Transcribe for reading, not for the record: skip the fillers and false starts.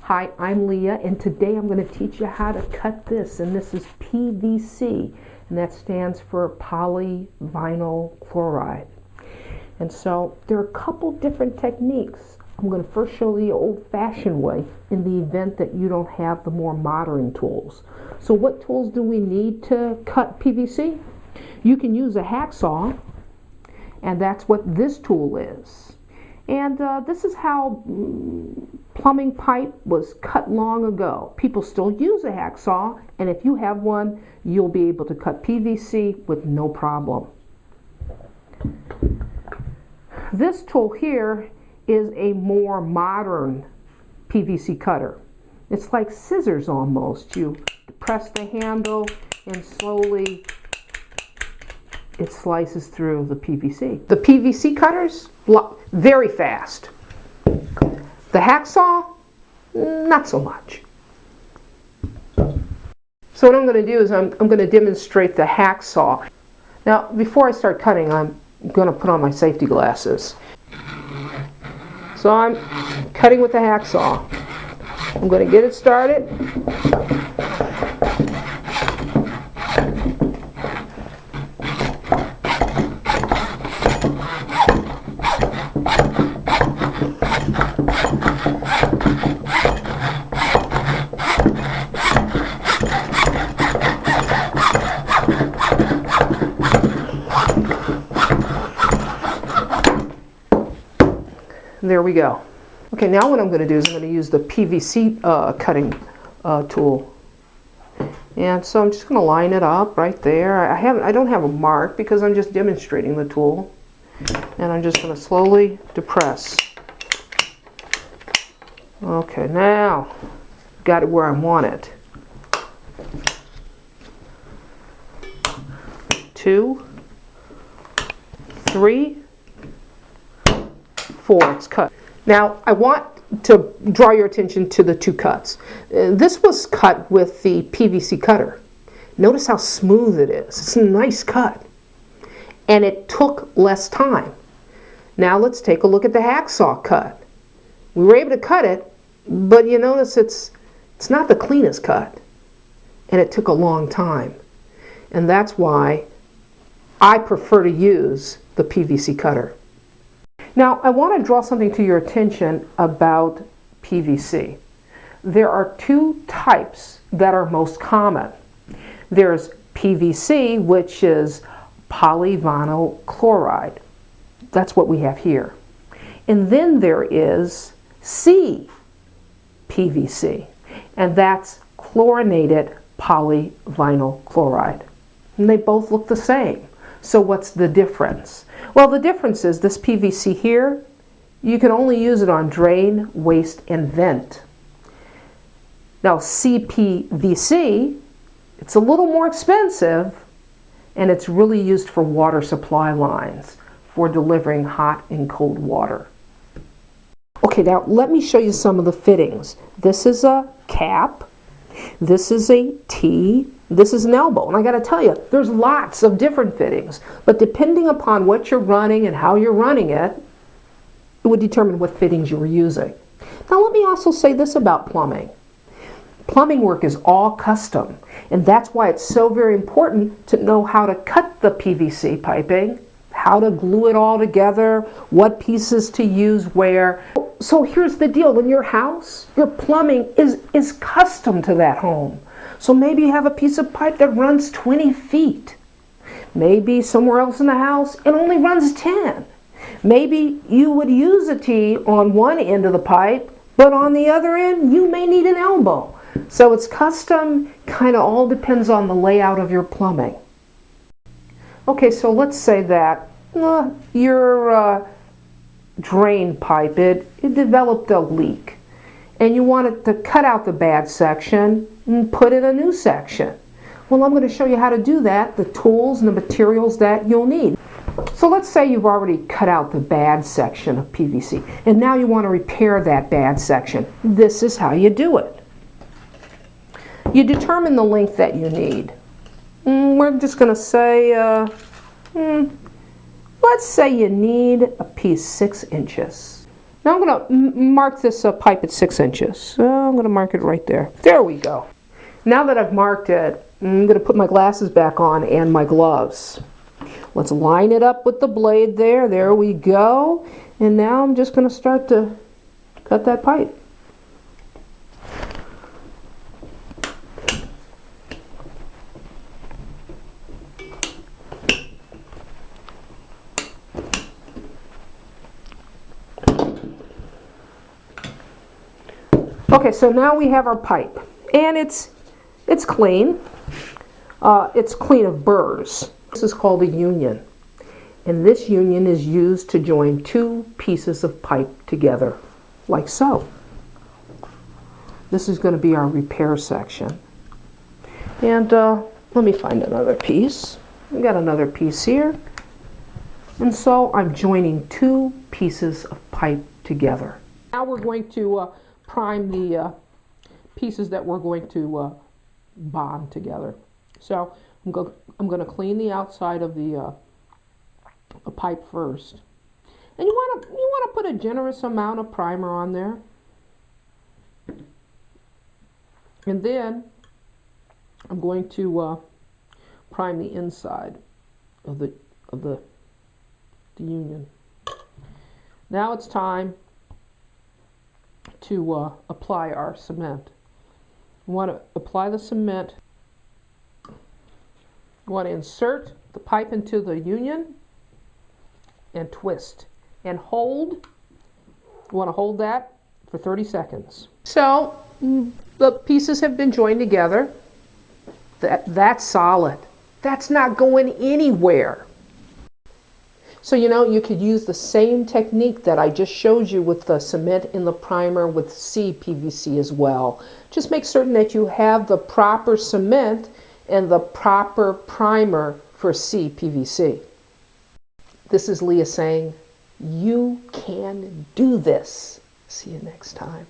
Hi, I'm Leah, and today I'm going to teach you how to cut this, and this is PVC, and that stands for polyvinyl chloride. And so there are a couple different techniques. I'm going to first show the old-fashioned way in the event that you don't have the more modern tools. So what tools do we need to cut PVC? You can use a hacksaw, and that's what this tool is. And this is how plumbing pipe was cut long ago. People still use a hacksaw, and if you have one, you'll be able to cut PVC with no problem. This tool here is a more modern PVC cutter. It's like scissors almost. You press the handle and slowly it slices through the PVC. The PVC cutters, very fast. The hacksaw, not so much. So what I'm going to do is I'm going to demonstrate the hacksaw. Now, before I start cutting, I'm going to put on my safety glasses. So I'm cutting with the hacksaw. I'm going to get it started. There we go. Okay, now what I'm going to do is I'm going to use the PVC cutting tool. And so I'm just going to line it up right there. I don't have a mark because I'm just demonstrating the tool. And I'm just going to slowly depress. Okay, now got it where I want it. 2, 3, 4, it's cut. Now I want to draw your attention to the two cuts. This was cut with the PVC cutter. Notice how smooth it is. It's a nice cut. And it took less time. Now let's take a look at the hacksaw cut. We were able to cut it, but you notice it's not the cleanest cut. And it took a long time. And that's why I prefer to use the PVC cutter. Now, I want to draw something to your attention about PVC. There are two types that are most common. There's PVC, which is polyvinyl chloride. That's what we have here. And then there is PVC, and that's chlorinated polyvinyl chloride. And they both look the same. So what's the difference? Well, the difference is this PVC here, you can only use it on drain, waste, and vent. Now CPVC, it's a little more expensive, and it's really used for water supply lines, for delivering hot and cold water. Okay, now let me show you some of the fittings. This is a cap, this is a T, this is an elbow. And I got to tell you, there's lots of different fittings, but depending upon what you're running and how you're running it, it would determine what fittings you were using. Now let me also say this about plumbing. Plumbing work is all custom, and that's why it's so very important to know how to cut the PVC piping, how to glue it all together, what pieces to use where. So here's the deal. In your house, your plumbing is custom to that home. So maybe you have a piece of pipe that runs 20 feet. Maybe somewhere else in the house it only runs 10. Maybe you would use a T on one end of the pipe, but on the other end you may need an elbow. So it's custom, kind of all depends on the layout of your plumbing. Okay, so let's say that your drain pipe, it developed a leak. And you wanted to cut out the bad section and put in a new section. Well, I'm going to show you how to do that, the tools and the materials that you'll need. So let's say you've already cut out the bad section of PVC, and now you want to repair that bad section. This is how you do it. You determine the length that you need. We're just going to say, let's say you need a piece 6 inches. Now I'm going to mark this pipe at 6 inches. So I'm going to mark it right there. There we go. Now that I've marked it, I'm going to put my glasses back on and my gloves. Let's line it up with the blade there. There we go. And now I'm just going to start to cut that pipe. Okay, so now we have our pipe, and it's clean. It's clean of burrs. This is called a union, and this union is used to join two pieces of pipe together, like so. This is going to be our repair section. And let me find another piece. We got another piece here, and so I'm joining two pieces of pipe together. Now we're going to prime the pieces that we're going to bond together. So I'm going to clean the outside of the pipe first, and you want to put a generous amount of primer on there, and then I'm going to prime the inside of the union. Now it's time to apply our cement. We want to apply the cement. You want to insert the pipe into the union and twist and hold. You want to hold that for 30 seconds. So the pieces have been joined together. That's solid. That's not going anywhere. So you could use the same technique that I just showed you with the cement in the primer with PVC as well. Just make certain that you have the proper cement and the proper primer for PVC. This is Leah saying, you can do this. See you next time.